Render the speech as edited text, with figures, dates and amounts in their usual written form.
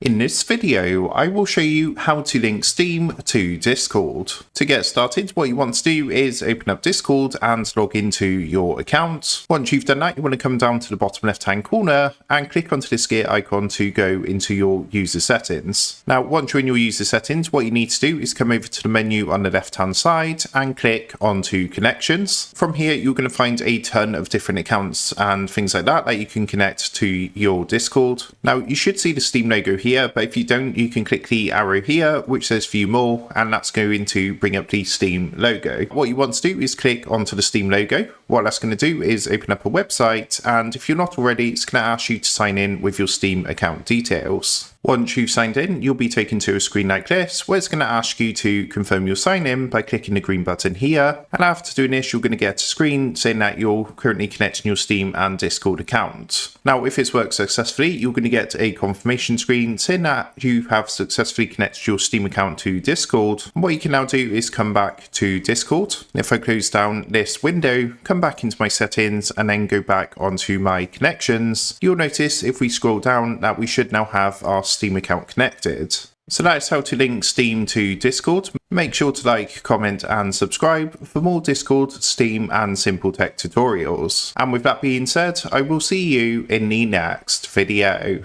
In this video, I will show you how to link Steam to Discord. To get started, what you want to do is open up Discord and log into your account. Once you've done that, you want to come down to the bottom left-hand corner and click onto this gear icon to go into your user settings. Now, once you're in your user settings, what you need to do is come over to the menu on the left-hand side and click onto connections. From here, you're going to find a ton of different accounts and things like that you can connect to your Discord. Now, you should see the Steam logo here, but if you don't, you can click the arrow here which says view more, and that's going to bring up the Steam logo. What you want to do is click onto the Steam logo. What that's going to do is open up a website, and if you're not already, it's going to ask you to sign in with your Steam account details. Once you've signed in, you'll be taken to a screen like this where it's going to ask you to confirm your sign in by clicking the green button here, and after doing this you're going to get a screen saying that you're currently connecting your Steam and Discord account. Now, if it's worked successfully, you're going to get a confirmation screen saying that you have successfully connected your Steam account to Discord. And what you can now do is come back to Discord. If I close down this window, come back into my settings and then go back onto my connections, you'll notice if we scroll down that we should now have our Steam account connected. So that's how to link Steam to Discord. Make sure to like, comment and subscribe for more Discord, Steam and simple tech tutorials. And with that being said, I will see you in the next video.